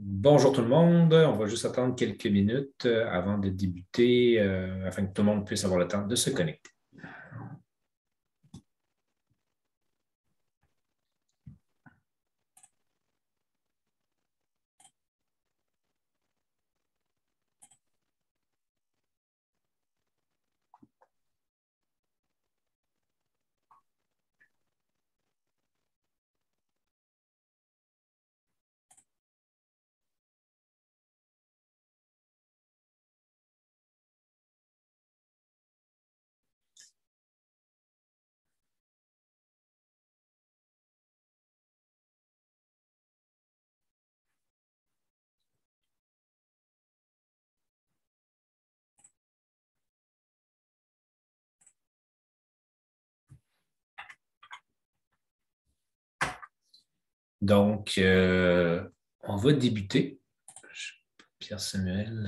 Bonjour tout le monde. On va juste attendre quelques minutes avant de débuter, afin que tout le monde puisse avoir le temps de se connecter. Donc, on va débuter. Pierre Samuel,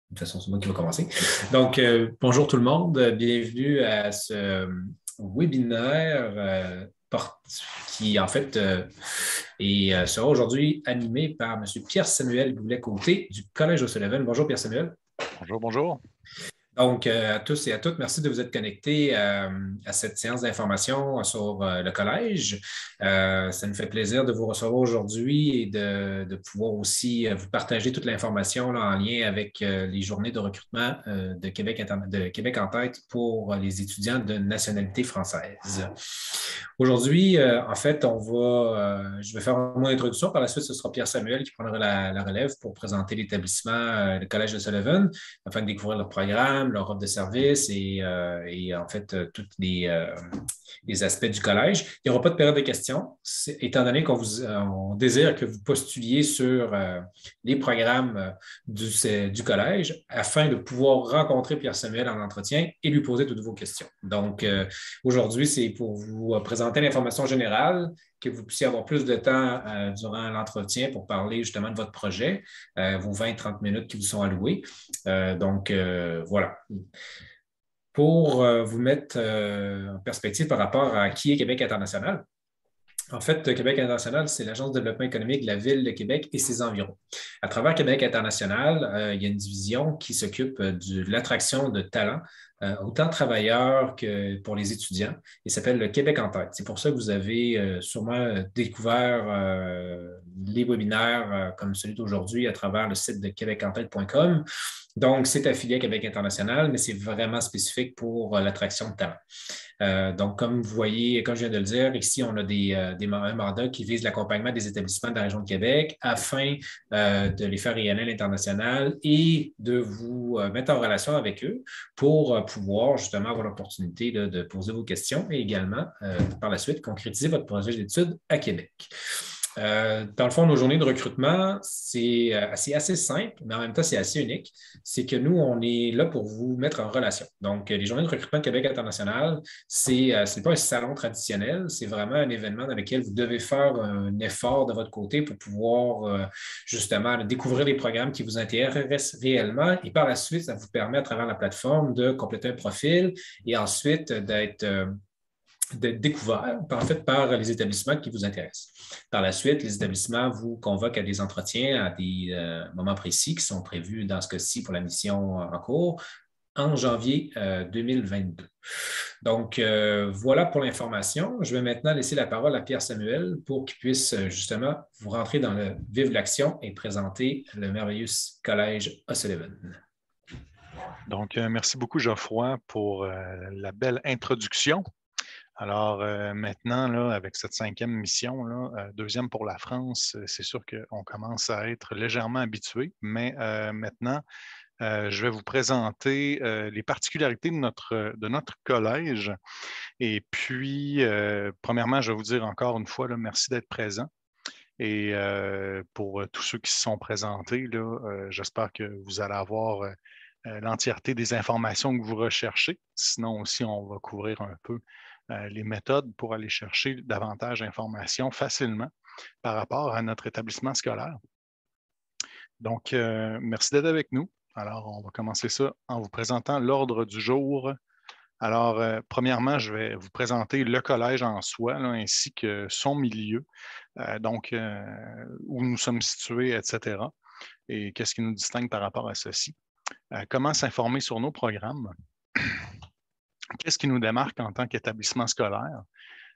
de toute façon, c'est moi qui va commencer. Donc, bonjour tout le monde. Bienvenue à ce webinaire qui, en fait, sera aujourd'hui animé par M. Pierre Samuel Goulet-Côté du Collège O'Sullivan. Bonjour, Pierre Samuel. Bonjour, bonjour. Donc, à tous et à toutes, merci de vous être connectés à cette séance d'information sur le collège. Ça nous fait plaisir de vous recevoir aujourd'hui et de pouvoir aussi vous partager toute l'information en lien avec les journées de recrutement de Québec en tête pour les étudiants de nationalité française. Aujourd'hui, en fait, je vais faire mon introduction. Par la suite, ce sera Pierre Samuel qui prendra la relève pour présenter l'établissement, le Collège de Sullivan, afin de découvrir leur programme, leur offre de services et en fait, tous les aspects du collège. Il n'y aura pas de période de questions, étant donné on désire que vous postuliez sur les programmes du collège afin de pouvoir rencontrer Pierre Samuel en entretien et lui poser toutes vos questions. Donc, aujourd'hui, c'est pour vous présenter l'information générale, que vous puissiez avoir plus de temps durant l'entretien pour parler justement de votre projet, vos 20-30 minutes qui vous sont allouées. Donc, voilà. Pour vous mettre en perspective par rapport à qui est Québec International, en fait, Québec International, c'est l'Agence de développement économique de la Ville de Québec et ses environs. À travers Québec International, il y a une division qui s'occupe de l'attraction de talents, autant travailleurs que pour les étudiants. Il s'appelle le Québec en tête. C'est pour ça que vous avez sûrement découvert les webinaires comme celui d'aujourd'hui à travers le site de québecentête.com. Donc, c'est affilié à Québec International, mais c'est vraiment spécifique pour l'attraction de talents. Donc, comme vous voyez, comme je viens de le dire, ici, on a un mandat qui vise l'accompagnement des établissements de la région de Québec afin de les faire rayonner à l'international et de vous mettre en relation avec eux pour pouvoir justement avoir l'opportunité de poser vos questions et également, par la suite, concrétiser votre projet d'études à Québec. Dans le fond, nos journées de recrutement, c'est assez simple, mais en même temps, c'est assez unique. C'est que nous, on est là pour vous mettre en relation. Donc, les journées de recrutement de Québec International, c'est pas un salon traditionnel, c'est vraiment un événement dans lequel vous devez faire un effort de votre côté pour pouvoir justement découvrir les programmes qui vous intéressent réellement. Et par la suite, ça vous permet à travers la plateforme de compléter un profil et ensuite d'être découvert en fait par les établissements qui vous intéressent. Par la suite, les établissements vous convoquent à des entretiens à des moments précis qui sont prévus dans ce cas-ci pour la mission en cours en janvier 2022. Donc, voilà pour l'information. Je vais maintenant laisser la parole à Pierre Samuel pour qu'il puisse justement vous rentrer dans le vif de l'action et présenter le merveilleux collège O'Sullivan. Donc, merci beaucoup, Geoffroy, pour la belle introduction. Alors, maintenant, là, avec cette 5e mission, là, 2e pour la France, c'est sûr qu'on commence à être légèrement habitué, mais maintenant, je vais vous présenter les particularités de notre collège. Et puis, premièrement, je vais vous dire encore une fois, là, merci d'être présent. Et pour tous ceux qui se sont présentés, là, j'espère que vous allez avoir l'entièreté des informations que vous recherchez. Sinon aussi, on va couvrir un peu les méthodes pour aller chercher davantage d'informations facilement par rapport à notre établissement scolaire. Donc, merci d'être avec nous. Alors, on va commencer ça en vous présentant l'ordre du jour Alors, premièrement, je vais vous présenter le collège en soi, là, ainsi que son milieu, où nous sommes situés, etc. Et qu'est-ce qui nous distingue par rapport à ceci. Comment s'informer sur nos programmes? Qu'est-ce qui nous démarque en tant qu'établissement scolaire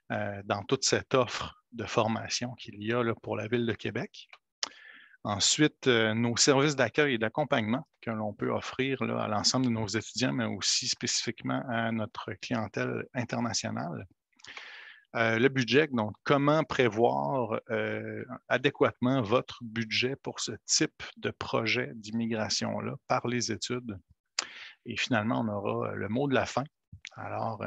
dans toute cette offre de formation qu'il y a là, pour la Ville de Québec? Ensuite, nos services d'accueil et d'accompagnement que l'on peut offrir là, à l'ensemble de nos étudiants, mais aussi spécifiquement à notre clientèle internationale. Le budget, donc comment prévoir adéquatement votre budget pour ce type de projet d'immigration-là par les études. Et finalement, on aura le mot de la fin. Alors,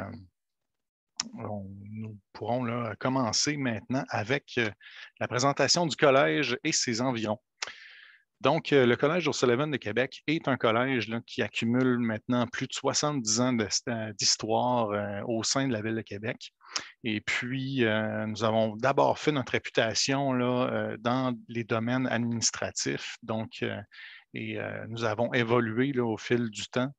nous pourrons là, commencer maintenant avec la présentation du collège et ses environs. Donc, le Collège O'Sullivan de Québec est un collège là, qui accumule maintenant plus de 70 ans d'histoire au sein de la Ville de Québec. Et puis, nous avons d'abord fait notre réputation là, dans les domaines administratifs. Donc, nous avons évolué là, au fil du temps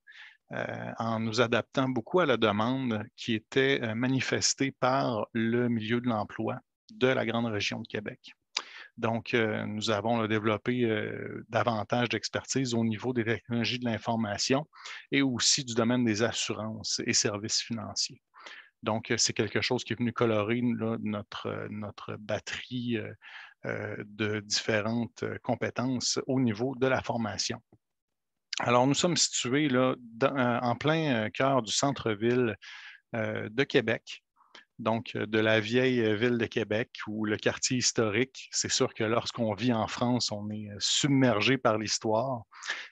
en nous adaptant beaucoup à la demande qui était manifestée par le milieu de l'emploi de la grande région de Québec. Donc, nous avons développé davantage d'expertise au niveau des technologies de l'information et aussi du domaine des assurances et services financiers. Donc, c'est quelque chose qui est venu colorer là, notre batterie de différentes compétences au niveau de la formation. Alors, nous sommes situés là, en plein cœur du centre-ville de Québec. Donc, de la vieille ville de Québec ou le quartier historique. C'est sûr que lorsqu'on vit en France, on est submergé par l'histoire,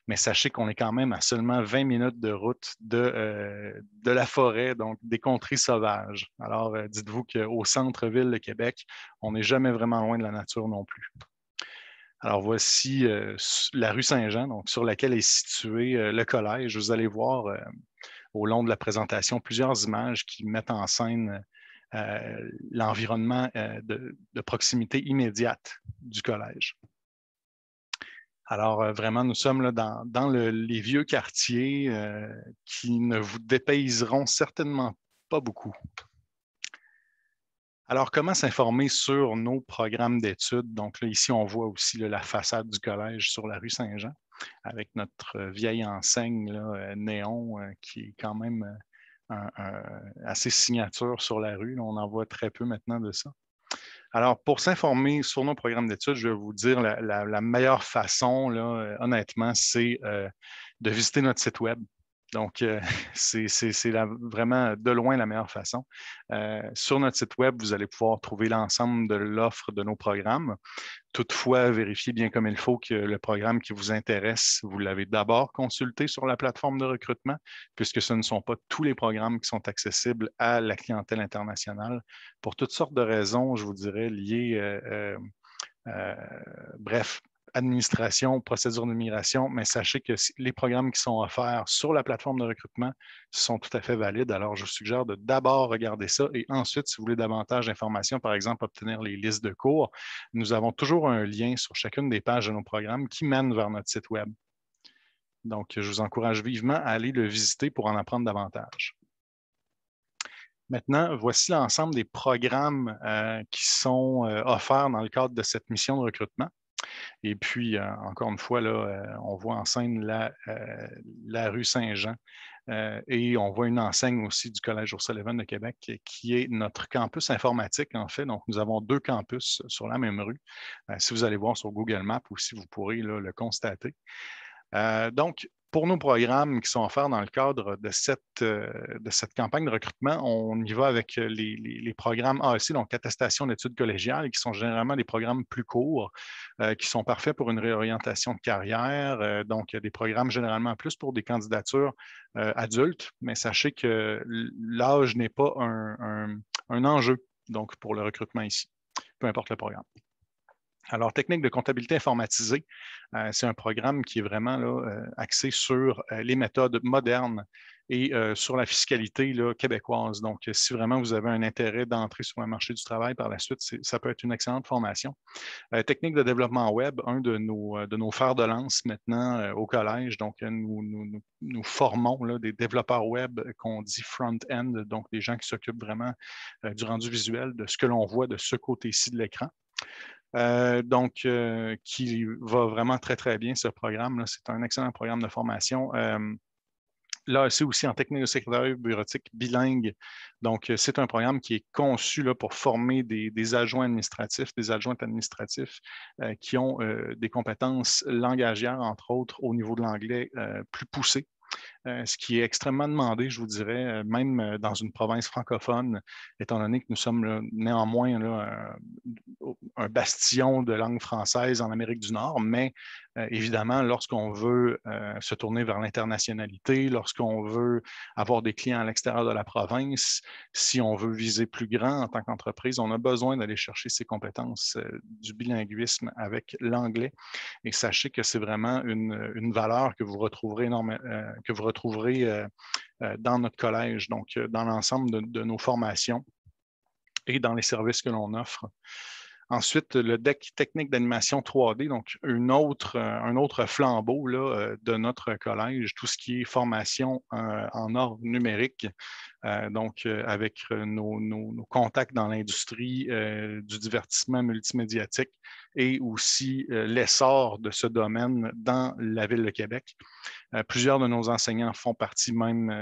mais sachez qu'on est quand même à seulement 20 minutes de route de la forêt, donc des contrées sauvages. Alors, dites-vous qu'au centre-ville de Québec, on n'est jamais vraiment loin de la nature non plus. Alors, voici la rue Saint-Jean, donc sur laquelle est situé le collège. Vous allez voir au long de la présentation plusieurs images qui mettent en scène l'environnement de proximité immédiate du collège. Alors, vraiment, nous sommes là dans les vieux quartiers qui ne vous dépayseront certainement pas beaucoup. Alors, comment s'informer sur nos programmes d'études? Donc, là, ici, on voit aussi là, la façade du collège sur la rue Saint-Jean avec notre vieille enseigne là, néon qui est quand même assez signature sur la rue. On en voit très peu maintenant de ça. Alors, pour s'informer sur nos programmes d'études, je vais vous dire la meilleure façon, là, honnêtement, c'est de visiter notre site Web. Donc, c'est vraiment de loin la meilleure façon. Sur notre site Web, vous allez pouvoir trouver l'ensemble de l'offre de nos programmes. Toutefois, vérifiez bien comme il faut que le programme qui vous intéresse, vous l'avez d'abord consulté sur la plateforme de recrutement, puisque ce ne sont pas tous les programmes qui sont accessibles à la clientèle internationale pour toutes sortes de raisons, je vous dirais, liées, bref, administration, procédure d'immigration, mais sachez que les programmes qui sont offerts sur la plateforme de recrutement sont tout à fait valides. Alors, je vous suggère de d'abord regarder ça et ensuite, si vous voulez davantage d'informations, par exemple, obtenir les listes de cours, nous avons toujours un lien sur chacune des pages de nos programmes qui mène vers notre site Web. Donc, je vous encourage vivement à aller le visiter pour en apprendre davantage. Maintenant, voici l'ensemble des programmes qui sont offerts dans le cadre de cette mission de recrutement. Et puis, encore une fois, là, on voit en scène la rue Saint-Jean et on voit une enseigne aussi du Collège O'Sullivan de Québec qui est notre campus informatique, en fait. Donc, nous avons 2 campus sur la même rue. Si vous allez voir sur Google Maps aussi, vous pourrez là, le constater. Donc, pour nos programmes qui sont offerts dans le cadre de cette campagne de recrutement, on y va avec les programmes AEC, donc attestation d'études collégiales, qui sont généralement des programmes plus courts, qui sont parfaits pour une réorientation de carrière. Donc, il y a des programmes généralement plus pour des candidatures adultes, mais sachez que l'âge n'est pas un enjeu donc, pour le recrutement ici, peu importe le programme. Alors, technique de comptabilité informatisée, c'est un programme qui est vraiment là, axé sur les méthodes modernes et sur la fiscalité là, québécoise. Donc, si vraiment vous avez un intérêt d'entrer sur le marché du travail par la suite, ça peut être une excellente formation. Technique de développement web, un de nos fers de lance maintenant au collège. Donc, nous formons là, des développeurs web qu'on dit front-end, donc des gens qui s'occupent vraiment du rendu visuel, de ce que l'on voit de ce côté-ci de l'écran. Qui va vraiment très, très bien, ce programme. C'est un excellent programme de formation. Là, c'est aussi en technique de secrétariat bureautique bilingue. Donc, c'est un programme qui est conçu là, pour former des adjoints administratifs, des adjointes administratifs qui ont des compétences langagières, entre autres, au niveau de l'anglais plus poussées. Ce qui est extrêmement demandé, je vous dirais, même dans une province francophone, étant donné que nous sommes là, néanmoins là, un bastion de langue française en Amérique du Nord, mais évidemment, lorsqu'on veut se tourner vers l'internationalité, lorsqu'on veut avoir des clients à l'extérieur de la province, si on veut viser plus grand en tant qu'entreprise, on a besoin d'aller chercher ces compétences du bilinguisme avec l'anglais. Et sachez que c'est vraiment une valeur que vous retrouverez, dans notre collège, donc dans l'ensemble de nos formations et dans les services que l'on offre. Ensuite, le deck technique d'animation 3D, donc un autre flambeau là, de notre collège, tout ce qui est formation en ordre numérique, avec nos contacts dans l'industrie du divertissement multimédiatique et aussi l'essor de ce domaine dans la Ville de Québec. Plusieurs de nos enseignants font partie même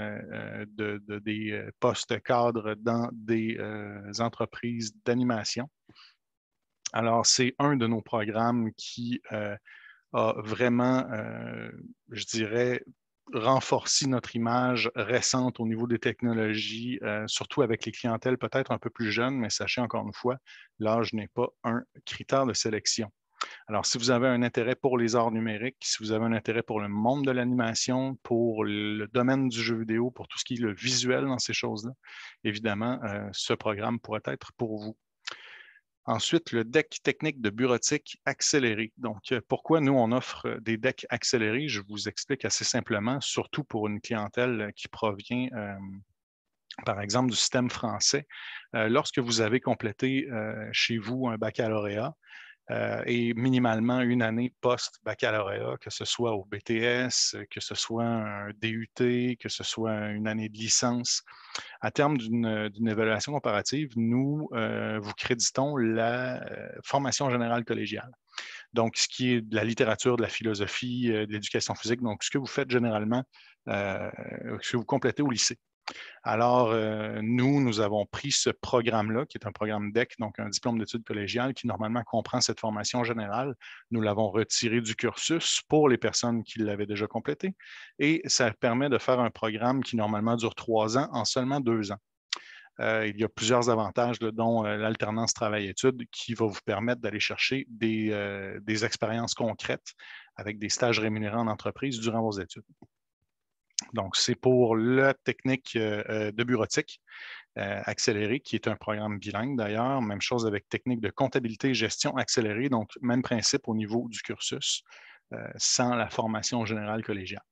des postes cadres dans des entreprises d'animation. Alors, c'est un de nos programmes qui a vraiment, je dirais, renforcé notre image récente au niveau des technologies, surtout avec les clientèles peut-être un peu plus jeunes, mais sachez encore une fois, l'âge n'est pas un critère de sélection. Alors, si vous avez un intérêt pour les arts numériques, si vous avez un intérêt pour le monde de l'animation, pour le domaine du jeu vidéo, pour tout ce qui est le visuel dans ces choses-là, évidemment, ce programme pourrait être pour vous. Ensuite, le deck technique de bureautique accéléré. Donc, pourquoi nous, on offre des decks accélérés? Je vous explique assez simplement, surtout pour une clientèle qui provient, par exemple, du système français. Lorsque vous avez complété chez vous un baccalauréat, et minimalement une année post-baccalauréat, que ce soit au BTS, que ce soit un DUT, que ce soit une année de licence. À terme d'une évaluation comparative, nous vous créditons la formation générale collégiale. Donc, ce qui est de la littérature, de la philosophie, de l'éducation physique, donc ce que vous faites généralement, ce que vous complétez au lycée. Alors, nous avons pris ce programme-là, qui est un programme DEC, donc un diplôme d'études collégiales, qui normalement comprend cette formation générale. Nous l'avons retiré du cursus pour les personnes qui l'avaient déjà complété. Et ça permet de faire un programme qui normalement dure 3 ans en seulement 2 ans. Il y a plusieurs avantages, là, dont l'alternance travail-études, qui va vous permettre d'aller chercher des expériences concrètes avec des stages rémunérés en entreprise durant vos études. Donc, c'est pour la technique de bureautique accélérée, qui est un programme bilingue d'ailleurs. Même chose avec technique de comptabilité et gestion accélérée, donc même principe au niveau du cursus, sans la formation générale collégiale.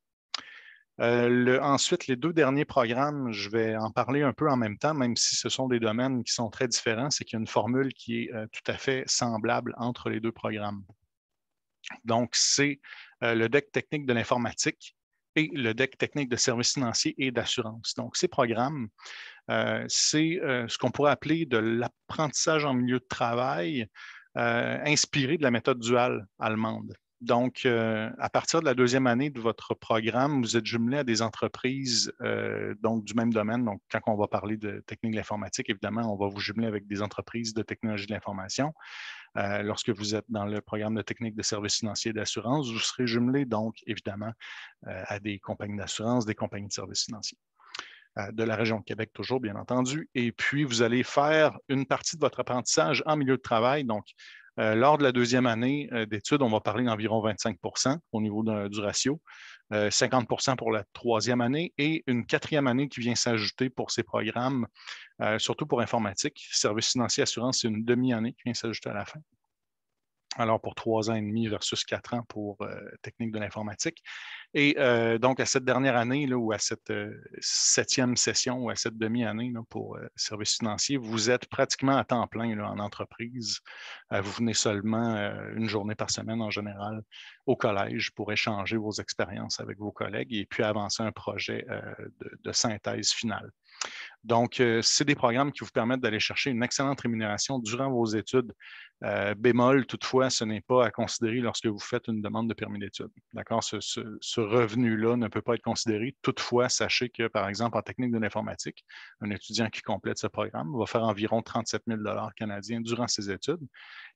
Ensuite, les 2 derniers programmes, je vais en parler un peu en même temps, même si ce sont des domaines qui sont très différents, c'est qu'il y a une formule qui est tout à fait semblable entre les 2 programmes. Donc, c'est le deck technique de l'informatique et le deck technique de services financiers et d'assurance. Donc, ces programmes, c'est ce qu'on pourrait appeler de l'apprentissage en milieu de travail inspiré de la méthode duale allemande. Donc, à partir de la 2e année de votre programme, vous êtes jumelé à des entreprises donc du même domaine. Donc, quand on va parler de technique de l'informatique, évidemment, on va vous jumeler avec des entreprises de technologie de l'information. Lorsque vous êtes dans le programme de technique de services financiers et d'assurance, vous serez jumelé donc, évidemment, à des compagnies d'assurance, des compagnies de services financiers. De la région de Québec toujours, bien entendu. Et puis, vous allez faire une partie de votre apprentissage en milieu de travail. Donc, lors de la 2e année d'études, on va parler d'environ 25 au niveau du ratio, 50 pour la 3e année et une 4e année qui vient s'ajouter pour ces programmes, surtout pour informatique. Services financiers, assurance, c'est une demi-année qui vient s'ajouter à la fin. Alors, pour 3 ans et demi versus 4 ans pour technique de l'informatique. Et donc, à cette dernière année, là, ou à cette 7e session, ou à cette demi-année là, pour services financiers, vous êtes pratiquement à temps plein là, en entreprise. Vous venez seulement une journée par semaine en général au collège pour échanger vos expériences avec vos collègues et puis avancer un projet de synthèse finale. Donc, c'est des programmes qui vous permettent d'aller chercher une excellente rémunération durant vos études. Bémol, toutefois, ce n'est pas à considérer lorsque vous faites une demande de permis d'études. D'accord? Ce revenu-là ne peut pas être considéré. Toutefois, sachez que, par exemple, en technique de l'informatique, un étudiant qui complète ce programme va faire environ 37 000 canadiens durant ses études.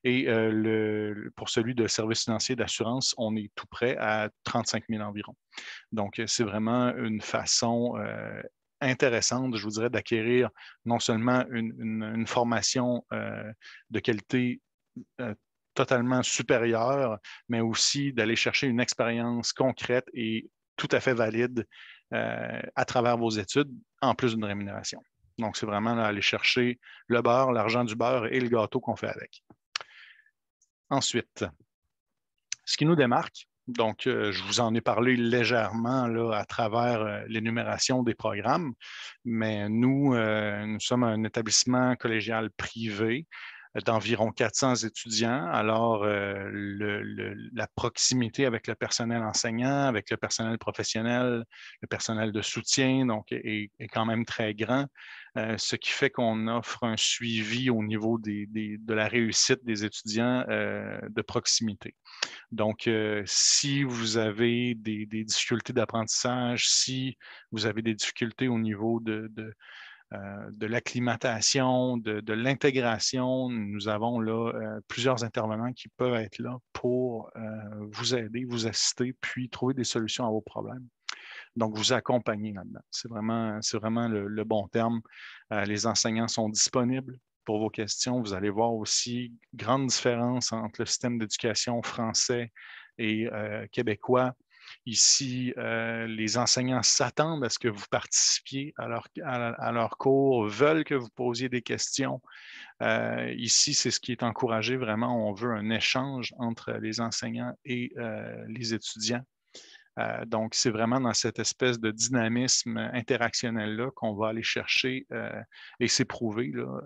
Et pour celui de services financiers d'assurance, on est tout près à 35 000 environ. Donc, c'est vraiment une façon intéressante, je vous dirais, d'acquérir non seulement une formation de qualité totalement supérieure, mais aussi d'aller chercher une expérience concrète et tout à fait valide à travers vos études, en plus d'une rémunération. Donc, c'est vraiment là, aller chercher le beurre, l'argent du beurre et le gâteau qu'on fait avec. Ensuite, ce qui nous démarque, donc je vous en ai parlé légèrement là, à travers l'énumération des programmes, mais nous sommes un établissement collégial privé d'environ 400 étudiants. Alors, la proximité avec le personnel enseignant, avec le personnel professionnel, le personnel de soutien, donc, est quand même très grand, ce qui fait qu'on offre un suivi au niveau de la réussite des étudiants de proximité. Donc, si vous avez des difficultés d'apprentissage, si vous avez des difficultés au niveau de l'acclimatation, de l'intégration. Nous avons là plusieurs intervenants qui peuvent être là pour vous aider, vous assister, puis trouver des solutions à vos problèmes. Donc, vous accompagner là-dedans. C'est vraiment le bon terme. Les enseignants sont disponibles pour vos questions. Vous allez voir aussi grande différence entre le système d'éducation français et québécois. Ici, les enseignants s'attendent à ce que vous participiez à leur cours, veulent que vous posiez des questions. Ici, c'est ce qui est encouragé vraiment. On veut un échange entre les enseignants et les étudiants. Donc, c'est vraiment dans cette espèce de dynamisme interactionnel-là qu'on va aller chercher et c'est prouvé là,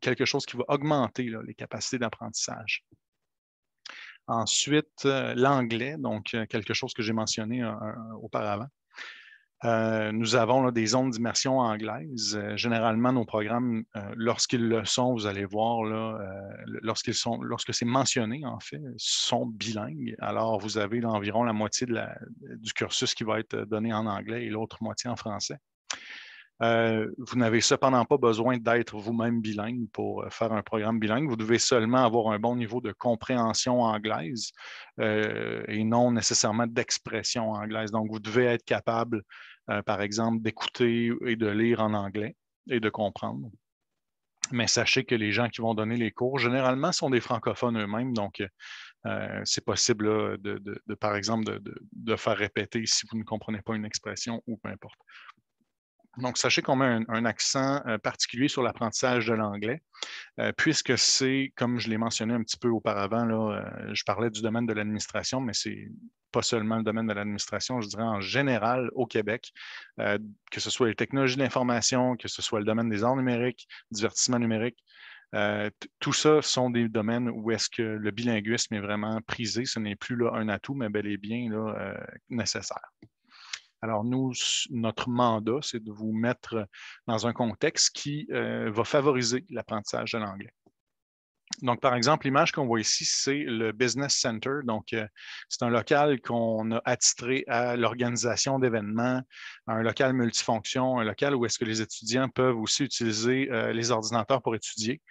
quelque chose qui va augmenter là, les capacités d'apprentissage. Ensuite, l'anglais, donc quelque chose que j'ai mentionné auparavant. Nous avons là, des zones d'immersion anglaises. Généralement, nos programmes, lorsqu'ils le sont, vous allez voir, là, lorsque c'est mentionné, en fait, sont bilingues. Alors, vous avez là, environ la moitié du cursus qui va être donné en anglais et l'autre moitié en français. Vous n'avez cependant pas besoin d'être vous-même bilingue pour faire un programme bilingue. Vous devez seulement avoir un bon niveau de compréhension anglaise et non nécessairement d'expression anglaise. Donc, vous devez être capable, par exemple, d'écouter et de lire en anglais et de comprendre. Mais sachez que les gens qui vont donner les cours, généralement, sont des francophones eux-mêmes. Donc, c'est possible là, par exemple, de faire répéter si vous ne comprenez pas une expression ou peu importe. Donc, sachez qu'on met un accent particulier sur l'apprentissage de l'anglais, puisque c'est, comme je l'ai mentionné un petit peu auparavant, là, je parlais du domaine de l'administration, mais c'est pas seulement le domaine de l'administration, je dirais en général au Québec, que ce soit les technologies de l'information, que ce soit le domaine des arts numériques, divertissement numérique. Tout ça sont des domaines où est-ce que le bilinguisme est vraiment prisé. Ce n'est plus là, un atout, mais bel et bien là, nécessaire. Alors, nous, notre mandat, c'est de vous mettre dans un contexte qui va favoriser l'apprentissage de l'anglais. Donc, par exemple, l'image qu'on voit ici, c'est le Business Center. Donc, c'est un local qu'on a attitré à l'organisation d'événements, un local multifonction, un local où est-ce que les étudiants peuvent aussi utiliser les ordinateurs pour étudier,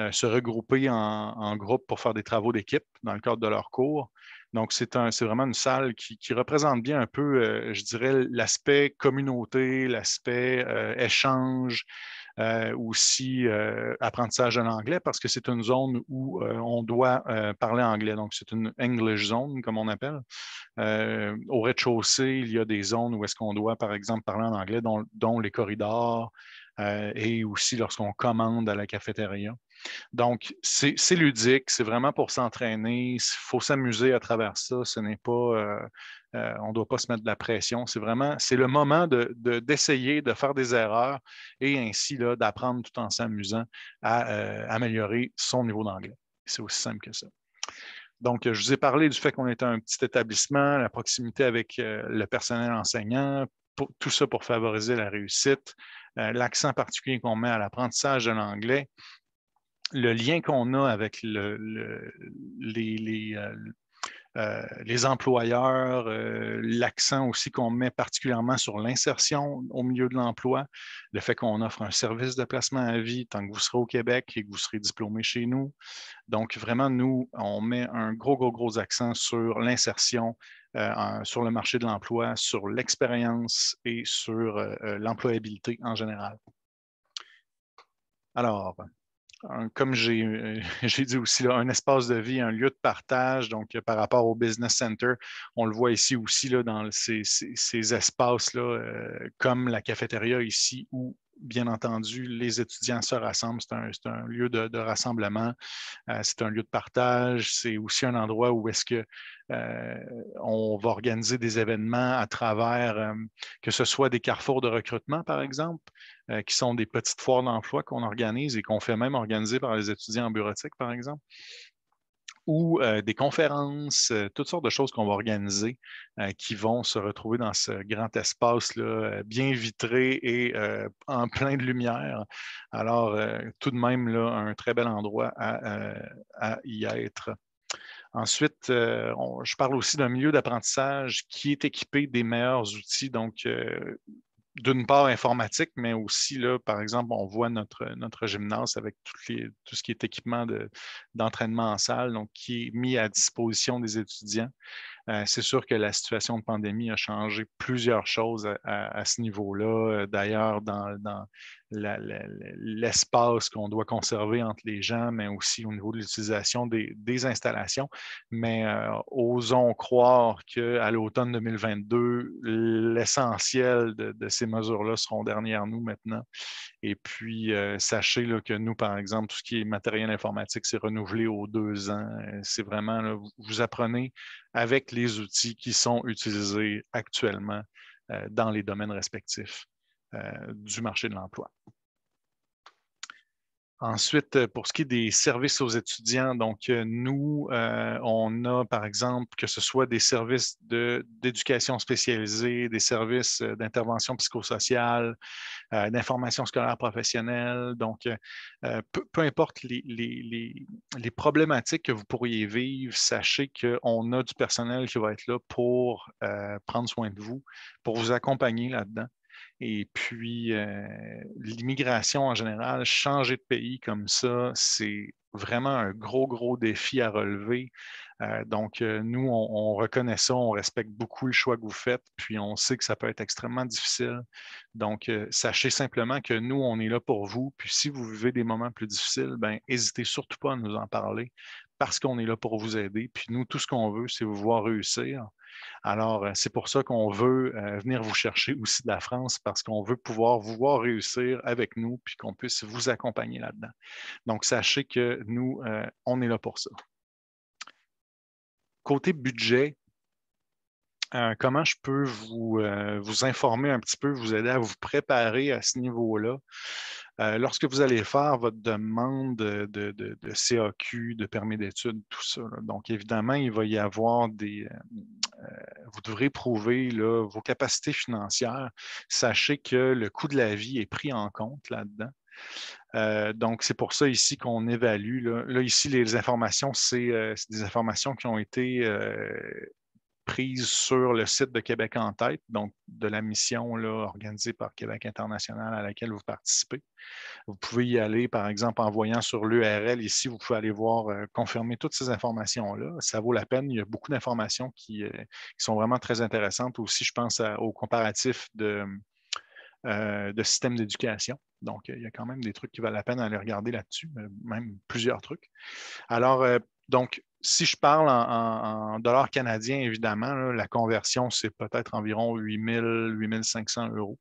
se regrouper en groupe pour faire des travaux d'équipe dans le cadre de leur cours. Donc, c'est vraiment une salle qui représente bien un peu, je dirais, l'aspect communauté, l'aspect échange, aussi apprentissage de l'anglais parce que c'est une zone où on doit parler anglais. Donc, c'est une English zone, comme on appelle. Au rez-de-chaussée, il y a des zones où est-ce qu'on doit, par exemple, parler en anglais, dont les corridors et aussi lorsqu'on commande à la cafétéria. Donc, c'est ludique, c'est vraiment pour s'entraîner. Il faut s'amuser à travers ça. Ce n'est pas, on ne doit pas se mettre de la pression. C'est le moment d'essayer de faire des erreurs et ainsi d'apprendre tout en s'amusant à améliorer son niveau d'anglais. C'est aussi simple que ça. Donc, je vous ai parlé du fait qu'on était un petit établissement, la proximité avec le personnel enseignant, tout ça pour favoriser la réussite, l'accent particulier qu'on met à l'apprentissage de l'anglais, le lien qu'on a avec les employeurs, l'accent aussi qu'on met particulièrement sur l'insertion au milieu de l'emploi, le fait qu'on offre un service de placement à vie tant que vous serez au Québec et que vous serez diplômé chez nous. Donc, vraiment, nous, on met un gros accent sur l'insertion sur le marché de l'emploi, sur l'expérience et sur l'employabilité en général. Alors, comme j'ai dit aussi, là, un espace de vie, un lieu de partage. Donc, par rapport au Business Center, on le voit ici aussi là, dans ces espaces-là, comme la cafétéria ici, où, bien entendu, les étudiants se rassemblent. C'est un lieu de rassemblement. C'est un lieu de partage. C'est aussi un endroit où est-ce que on va organiser des événements à travers, que ce soit des carrefours de recrutement, par exemple, qui sont des petites foires d'emploi qu'on organise et qu'on fait même organiser par les étudiants en bureautique, par exemple, ou des conférences, toutes sortes de choses qu'on va organiser qui vont se retrouver dans ce grand espace-là, bien vitré et en plein de lumière. Alors, tout de même, là, un très bel endroit à y être. Ensuite, je parle aussi d'un milieu d'apprentissage qui est équipé des meilleurs outils, donc d'une part informatique, mais aussi, là, par exemple, on voit notre gymnase avec tout ce qui est équipement d'entraînement en salle, donc qui est mis à disposition des étudiants. C'est sûr que la situation de pandémie a changé plusieurs choses à ce niveau-là. D'ailleurs, dans l'espace qu'on doit conserver entre les gens, mais aussi au niveau de l'utilisation des installations. Mais osons croire qu'à l'automne 2022, l'essentiel de ces mesures-là seront derrière nous maintenant. Et puis, sachez là, que nous, par exemple, tout ce qui est matériel informatique, c'est renouvelé aux 2 ans. C'est vraiment, là, vous apprenez avec les outils qui sont utilisés actuellement dans les domaines respectifs du marché de l'emploi. Ensuite, pour ce qui est des services aux étudiants, donc nous, on a par exemple que ce soit des services d'éducation spécialisée, des services d'intervention psychosociale, d'information scolaire professionnelle. Donc, peu importe les problématiques que vous pourriez vivre, sachez qu'on a du personnel qui va être là pour prendre soin de vous, pour vous accompagner là-dedans. Et puis, l'immigration en général, changer de pays comme ça, c'est vraiment un gros défi à relever. Donc, nous, on reconnaît ça, on respecte beaucoup le choix que vous faites, puis on sait que ça peut être extrêmement difficile. Donc, sachez simplement que nous, on est là pour vous. Puis, si vous vivez des moments plus difficiles, ben, n'hésitez surtout pas à nous en parler parce qu'on est là pour vous aider. Puis, nous, tout ce qu'on veut, c'est vous voir réussir. Alors, c'est pour ça qu'on veut venir vous chercher aussi de la France parce qu'on veut pouvoir vous voir réussir avec nous puis qu'on puisse vous accompagner là-dedans. Donc, sachez que nous, on est là pour ça. Côté budget, comment je peux vous informer un petit peu, vous aider à vous préparer à ce niveau-là? Lorsque vous allez faire votre demande de CAQ, de permis d'études, tout ça, là, donc évidemment, il va y avoir vous devrez prouver là, vos capacités financières. Sachez que le coût de la vie est pris en compte là-dedans. Donc, c'est pour ça ici qu'on évalue. Là ici, les informations, c'est des informations qui ont été prises sur le site de Québec en tête, donc de la mission là, organisée par Québec International à laquelle vous participez. Vous pouvez y aller, par exemple, en voyant sur l'URL ici, vous pouvez aller voir, confirmer toutes ces informations-là. Ça vaut la peine. Il y a beaucoup d'informations qui sont vraiment très intéressantes. Aussi, je pense au comparatif de systèmes d'éducation. Donc, il y a quand même des trucs qui valent la peine à aller regarder là-dessus, même plusieurs trucs. Alors, donc, si je parle en dollars canadiens, évidemment, là, la conversion, c'est peut-être environ 8 000, 8 500 euros.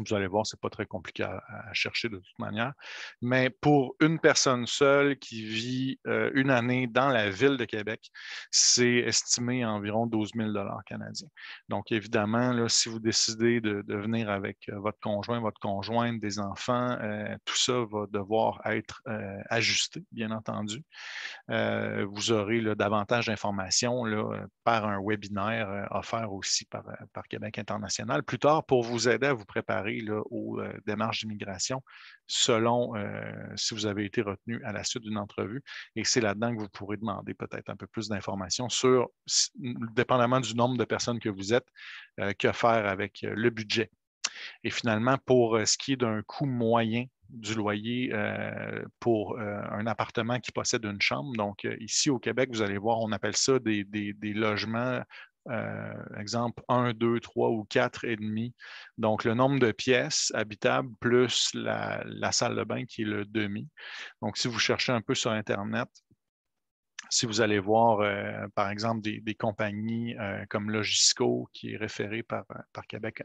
Vous allez voir, ce n'est pas très compliqué à chercher de toute manière. Mais pour une personne seule qui vit une année dans la ville de Québec, c'est estimé à environ 12 000 canadiens. Donc, évidemment, là, si vous décidez de venir avec votre conjoint, votre conjointe, des enfants, tout ça va devoir être ajusté, bien entendu. Vous aurez là, davantage d'informations par un webinaire offert aussi par Québec international plus tard pour vous aider à vous préparer là, aux démarches d'immigration selon si vous avez été retenu à la suite d'une entrevue. Et c'est là-dedans que vous pourrez demander peut-être un peu plus d'informations sur, dépendamment du nombre de personnes que vous êtes, que faire avec le budget. Et finalement, pour ce qui est d'un coût moyen du loyer pour un appartement qui possède une chambre, donc ici au Québec, vous allez voir, on appelle ça des logements, exemple 1, 2, 3 ou 4 et demi. Donc, le nombre de pièces habitables plus la salle de bain qui est le demi. Donc, si vous cherchez un peu sur Internet, si vous allez voir, par exemple, des compagnies comme Logisco, qui est référé par Québec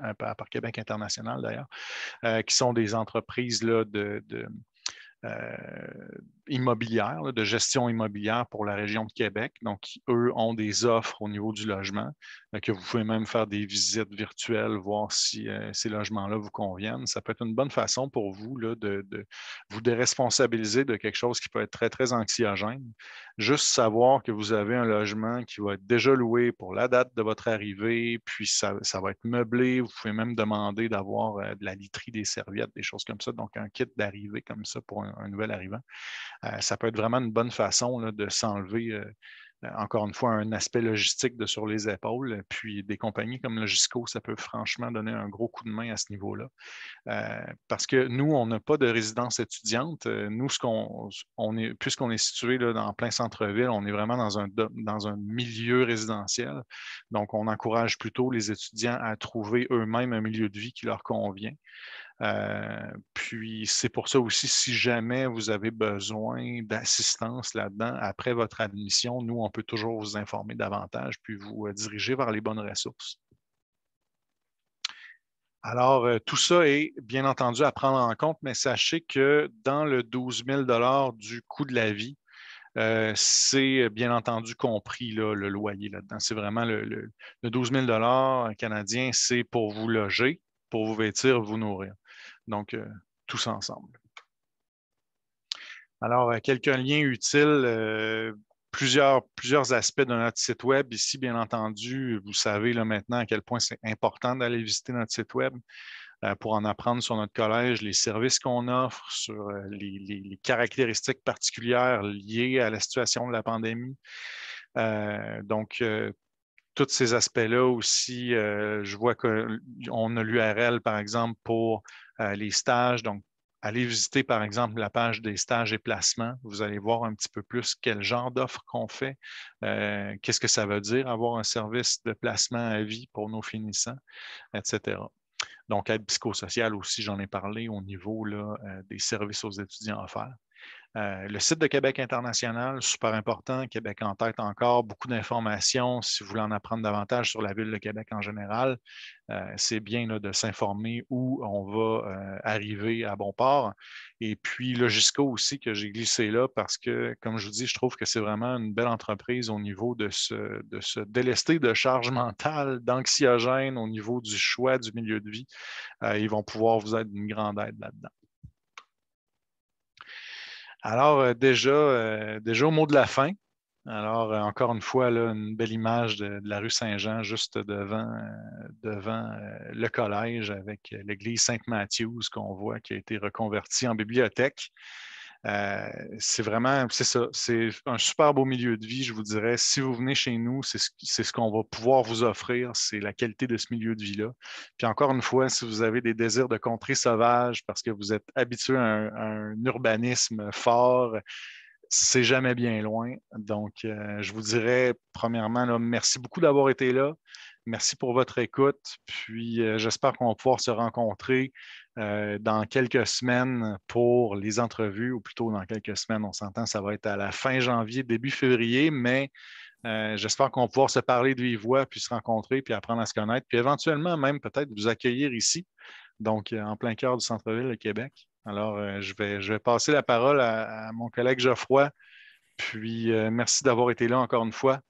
International d'ailleurs, qui sont des entreprises là, immobilière, là, de gestion immobilière pour la région de Québec. Donc, eux ont des offres au niveau du logement, que vous pouvez même faire des visites virtuelles, voir si ces logements-là vous conviennent. Ça peut être une bonne façon pour vous là, de vous déresponsabiliser de quelque chose qui peut être très, très anxiogène. Juste savoir que vous avez un logement qui va être déjà loué pour la date de votre arrivée, puis ça va être meublé. Vous pouvez même demander d'avoir de la literie, des serviettes, des choses comme ça. Donc, un kit d'arrivée comme ça pour un nouvel arrivant. Ça peut être vraiment une bonne façon là, de s'enlever, encore une fois, un aspect logistique de sur les épaules. Puis des compagnies comme Logisco, ça peut franchement donner un gros coup de main à ce niveau-là. Parce que nous, on n'a pas de résidence étudiante. Nous, puisqu'on est situé là, en plein centre-ville, on est vraiment dans un milieu résidentiel. Donc, on encourage plutôt les étudiants à trouver eux-mêmes un milieu de vie qui leur convient. Puis c'est pour ça aussi, si jamais vous avez besoin d'assistance là-dedans, après votre admission, nous, on peut toujours vous informer davantage, puis vous diriger vers les bonnes ressources. Alors, tout ça est bien entendu à prendre en compte, mais sachez que dans le 12 000 du coût de la vie, c'est bien entendu compris là, le loyer là-dedans. C'est vraiment le 12 000 canadien, c'est pour vous loger, pour vous vêtir, vous nourrir. Donc, tous ensemble. Alors, quelques liens utiles, plusieurs aspects de notre site Web. Ici, bien entendu, vous savez là, maintenant à quel point c'est important d'aller visiter notre site Web pour en apprendre sur notre collège, les services qu'on offre, sur les caractéristiques particulières liées à la situation de la pandémie. Donc, tous ces aspects-là aussi, je vois qu'on a l'URL, par exemple, pour les stages. Donc, allez visiter, par exemple, la page des stages et placements. Vous allez voir un petit peu plus quel genre d'offres qu'on fait. Qu'est-ce que ça veut dire avoir un service de placement à vie pour nos finissants, etc. Donc, aide psychosociale aussi, j'en ai parlé au niveau là, des services aux étudiants offerts. Le site de Québec international, super important. Québec en tête encore, beaucoup d'informations. Si vous voulez en apprendre davantage sur la ville de Québec en général, c'est bien là, de s'informer où on va arriver à bon port. Et puis Logisco aussi que j'ai glissé là parce que, comme je vous dis, je trouve que c'est vraiment une belle entreprise au niveau de se délester de charges mentales, d'anxiogènes au niveau du choix du milieu de vie. Ils vont pouvoir vous être d'une grande aide là-dedans. Alors, déjà au mot de la fin. Alors, encore une fois, là, une belle image de la rue Saint-Jean, juste devant le collège avec l'église Sainte-Mathieu, qu'on voit qui a été reconvertie en bibliothèque. C'est ça, c'est un super beau milieu de vie, je vous dirais. Si vous venez chez nous, c'est ce qu'on va pouvoir vous offrir, c'est la qualité de ce milieu de vie-là. Puis encore une fois, si vous avez des désirs de contrées sauvages parce que vous êtes habitué à un urbanisme fort, c'est jamais bien loin. Donc, je vous dirais, premièrement, là, merci beaucoup d'avoir été là. Merci pour votre écoute. Puis, j'espère qu'on va pouvoir se rencontrer dans quelques semaines pour les entrevues, ou plutôt dans quelques semaines, on s'entend, ça va être à la fin janvier, début février, mais j'espère qu'on va pouvoir se parler de vive voix, puis se rencontrer, puis apprendre à se connaître, puis éventuellement même peut-être vous accueillir ici donc en plein cœur du centre-ville de Québec. Alors, je vais passer la parole à mon collègue Geoffroy. Puis, merci d'avoir été là encore une fois.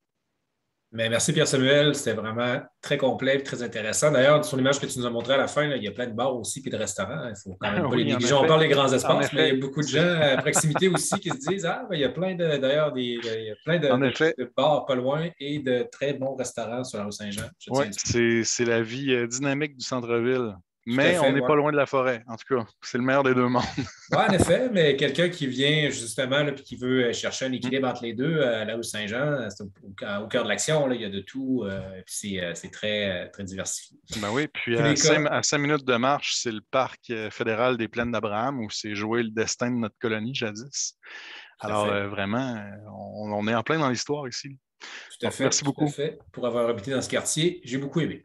Mais merci Pierre-Samuel, c'était vraiment très complet et très intéressant. D'ailleurs, sur l'image que tu nous as montrée à la fin, là, il y a plein de bars aussi et de restaurants. Il ne faut quand même pas les Oui, en négliger. On effet. parle des grands En espaces, mais il effet. y a beaucoup de gens à proximité aussi qui se disent ah, ben, il y a plein de, d'ailleurs, il y a plein En effet. de bars pas loin et de très bons restaurants sur la rue Saint-Jean. Je Oui, tiens à dire. c'est la vie dynamique du centre-ville. Tout à Mais on fait, n'est oui. pas loin de la forêt. En tout cas, c'est le meilleur des deux mondes. Oui, en effet, mais quelqu'un qui vient justement et qui veut chercher un équilibre entre les deux, là où Saint-Jean, c'est au cœur de l'action, là, il y a de tout, et puis c'est très, très diversifié. Ben oui, puis Tous les cas, à 5 minutes de marche, c'est le parc fédéral des Plaines d'Abraham où c'est joué le destin de notre colonie jadis. tout à Alors fait. vraiment, on est en plein dans l'histoire ici. Tout à Donc, fait, merci tout à beaucoup. fait. Pour avoir habité dans ce quartier, j'ai beaucoup aimé.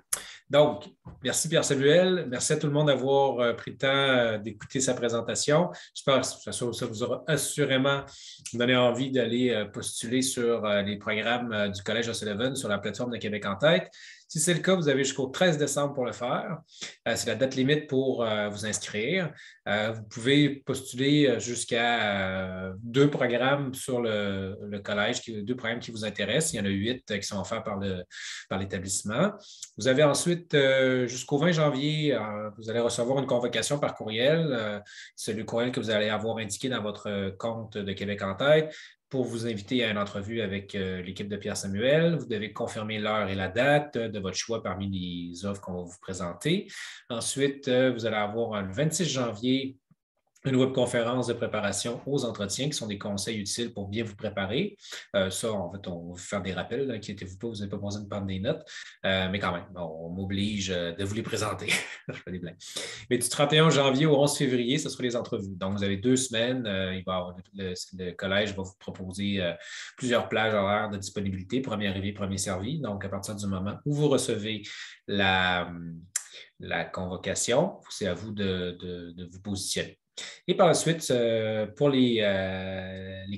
Donc, merci Pierre-Samuel. Merci à tout le monde d'avoir pris le temps d'écouter sa présentation. J'espère que ça vous aura assurément donné envie d'aller postuler sur les programmes du Collège O'Sullivan sur la plateforme de Québec en tête. Si c'est le cas, vous avez jusqu'au 13 décembre pour le faire. C'est la date limite pour vous inscrire. Vous pouvez postuler jusqu'à 2 programmes sur le collège, 2 programmes qui vous intéressent. Il y en a 8 qui sont offerts par l'établissement. Vous avez ensuite jusqu'au 20 janvier, vous allez recevoir une convocation par courriel. C'est le courriel que vous allez avoir indiqué dans votre compte de Québec en tête pour vous inviter à une entrevue avec l'équipe de Pierre-Samuel. Vous devez confirmer l'heure et la date de votre choix parmi les offres qu'on va vous présenter. Ensuite, vous allez avoir le 26 janvier une webconférence de préparation aux entretiens qui sont des conseils utiles pour bien vous préparer. Ça, en fait, on va vous faire des rappels, inquiétez-vous pas, vous n'avez pas besoin de prendre des notes, mais quand même, on m'oblige de vous les présenter. Je fais des blagues. Mais du 31 janvier au 11 février, ce sera les entrevues. Donc, vous avez 2 semaines. Le collège va vous proposer plusieurs plages horaires de disponibilité, premier arrivé, premier servi. Donc, à partir du moment où vous recevez la convocation, c'est à vous de vous positionner. Et par la suite, pour les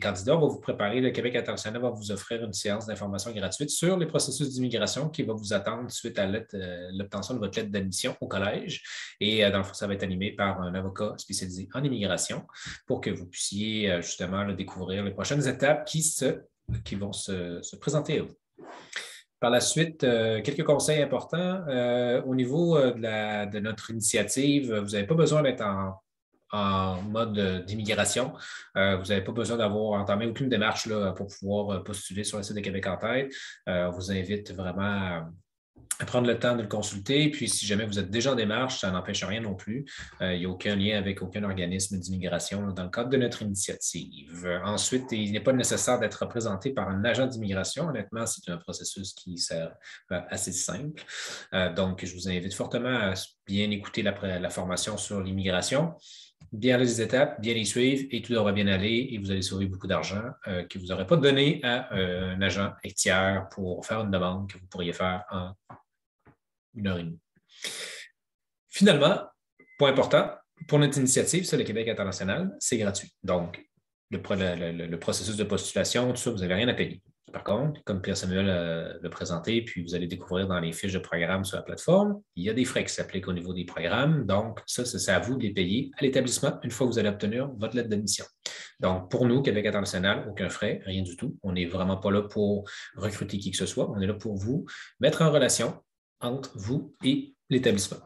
candidats, on va vous préparer. Le Québec international va vous offrir une séance d'information gratuite sur les processus d'immigration qui va vous attendre suite à l'obtention de votre lettre d'admission au collège. Et dans le fond, ça va être animé par un avocat spécialisé en immigration pour que vous puissiez justement découvrir les prochaines étapes qui vont se présenter à vous. Par la suite, quelques conseils importants. Au niveau de notre initiative, vous n'avez pas besoin d'être en mode d'immigration. Vous n'avez pas besoin d'avoir entamé aucune démarche là, pour pouvoir postuler sur le site de Québec en tête. On vous invite vraiment à prendre le temps de le consulter. Puis, si jamais vous êtes déjà en démarche, ça n'empêche rien non plus. Il n'y a aucun lien avec aucun organisme d'immigration dans le cadre de notre initiative. Ensuite, il n'est pas nécessaire d'être représenté par un agent d'immigration. Honnêtement, c'est un processus qui est assez simple. Donc, je vous invite fortement à bien écouter la formation sur l'immigration, bien les étapes, bien les suivre et tout devra bien aller et vous allez sauver beaucoup d'argent que vous n'aurez pas donné à un agent tiers pour faire une demande que vous pourriez faire en 1 heure et demie. Finalement, point important, pour notre initiative sur le Québec international, c'est gratuit. Donc, le processus de postulation, tout ça, vous n'avez rien à payer. Par contre, comme Pierre-Samuel l'a présenté, puis vous allez découvrir dans les fiches de programme sur la plateforme, il y a des frais qui s'appliquent au niveau des programmes. Donc, ça, c'est à vous de les payer à l'établissement une fois que vous allez obtenir votre lettre d'admission. Donc, pour nous, Québec international, aucun frais, rien du tout. On n'est vraiment pas là pour recruter qui que ce soit. On est là pour vous mettre en relation entre vous et l'établissement.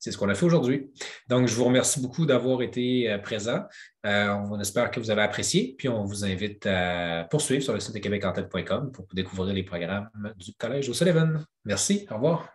C'est ce qu'on a fait aujourd'hui. Donc, je vous remercie beaucoup d'avoir été présent. On espère que vous avez apprécié, puis on vous invite à poursuivre sur le site de québecentête.com pour découvrir les programmes du Collège O'Sullivan. Merci, au revoir.